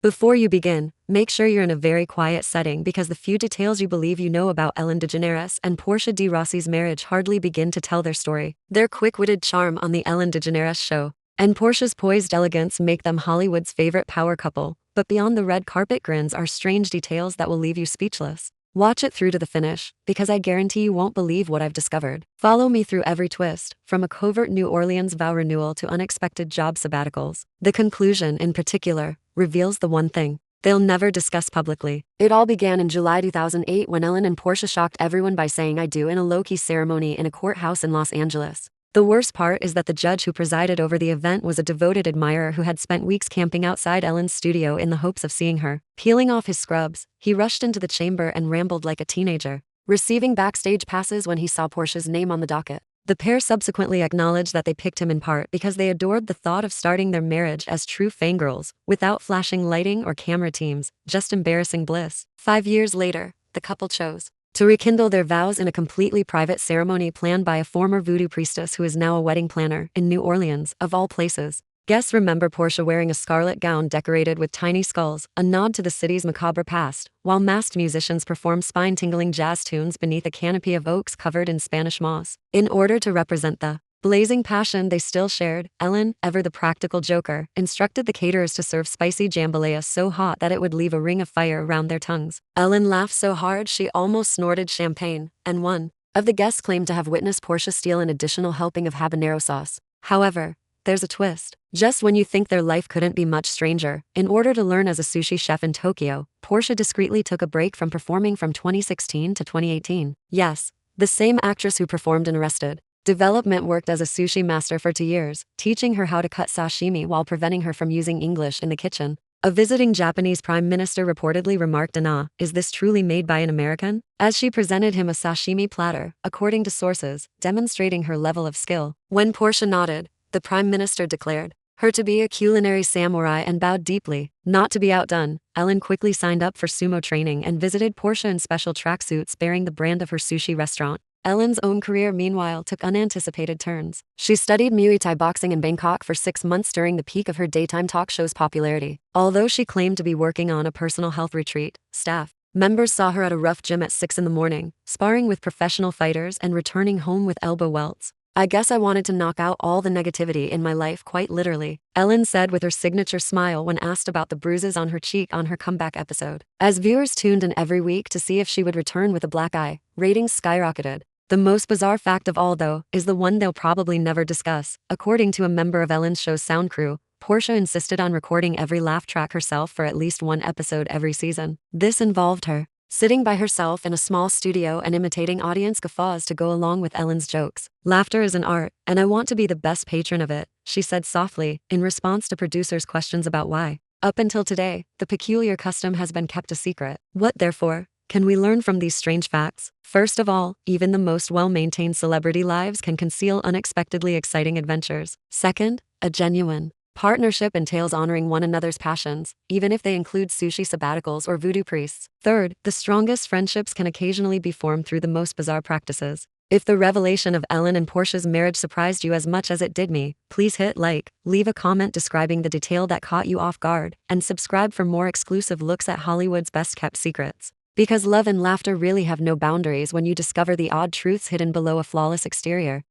Before you begin, make sure you're in a very quiet setting because the few details you believe you know about Ellen DeGeneres and Portia de Rossi's marriage hardly begin to tell their story. Their quick-witted charm on the Ellen DeGeneres show and Portia's poised elegance make them Hollywood's favorite power couple, but beyond the red carpet grins are strange details that will leave you speechless. Watch it through to the finish, because I guarantee you won't believe what I've discovered. Follow me through every twist, from a covert New Orleans vow renewal to unexpected job sabbaticals. The conclusion, in particular, reveals the one thing they'll never discuss publicly. It all began in July 2008 when Ellen and Portia shocked everyone by saying "I do" in a low-key ceremony in a courthouse in Los Angeles. The worst part is that the judge who presided over the event was a devoted admirer who had spent weeks camping outside Ellen's studio in the hopes of seeing her. Peeling off his scrubs, he rushed into the chamber and rambled like a teenager, receiving backstage passes when he saw Portia's name on the docket. The pair subsequently acknowledged that they picked him in part because they adored the thought of starting their marriage as true fangirls, without flashing lighting or camera teams, just embarrassing bliss. 5 years later, the couple chose to rekindle their vows in a completely private ceremony planned by a former voodoo priestess who is now a wedding planner in New Orleans, of all places. Guests remember Portia wearing a scarlet gown decorated with tiny skulls, a nod to the city's macabre past, while masked musicians perform spine-tingling jazz tunes beneath a canopy of oaks covered in Spanish moss. In order to represent the blazing passion they still shared, Ellen, ever the practical joker, instructed the caterers to serve spicy jambalaya so hot that it would leave a ring of fire around their tongues. Ellen laughed so hard she almost snorted champagne, and one of the guests claimed to have witnessed Portia steal an additional helping of habanero sauce. However, there's a twist. Just when you think their life couldn't be much stranger, in order to learn as a sushi chef in Tokyo, Portia discreetly took a break from performing from 2016 to 2018. Yes, the same actress who performed in Arrested Development worked as a sushi master for 2 years, teaching her how to cut sashimi while preventing her from using English in the kitchen. A visiting Japanese prime minister reportedly remarked in awe, "Is this truly made by an American?" as she presented him a sashimi platter, according to sources, demonstrating her level of skill. When Portia nodded, the prime minister declared her to be a culinary samurai and bowed deeply. Not to be outdone, Ellen quickly signed up for sumo training and visited Portia in special tracksuits bearing the brand of her sushi restaurant. Ellen's own career, meanwhile, took unanticipated turns. She studied Muay Thai boxing in Bangkok for 6 months during the peak of her daytime talk show's popularity. Although she claimed to be working on a personal health retreat, staff members saw her at a rough gym at 6 in the morning, sparring with professional fighters and returning home with elbow welts. "I guess I wanted to knock out all the negativity in my life, quite literally," Ellen said with her signature smile when asked about the bruises on her cheek on her comeback episode. As viewers tuned in every week to see if she would return with a black eye, ratings skyrocketed. The most bizarre fact of all, though, is the one they'll probably never discuss. According to a member of Ellen's show's sound crew, Portia insisted on recording every laugh track herself for at least one episode every season. This involved her sitting by herself in a small studio and imitating audience guffaws to go along with Ellen's jokes. "Laughter is an art, and I want to be the best patron of it," she said softly, in response to producers' questions about why. Up until today, the peculiar custom has been kept a secret. What, therefore, can we learn from these strange facts? First of all, even the most well-maintained celebrity lives can conceal unexpectedly exciting adventures. Second, a genuine partnership entails honoring one another's passions, even if they include sushi sabbaticals or voodoo priests. Third, the strongest friendships can occasionally be formed through the most bizarre practices. If the revelation of Ellen and Portia's marriage surprised you as much as it did me, please hit like, leave a comment describing the detail that caught you off guard, and subscribe for more exclusive looks at Hollywood's best-kept secrets. Because love and laughter really have no boundaries when you discover the odd truths hidden below a flawless exterior.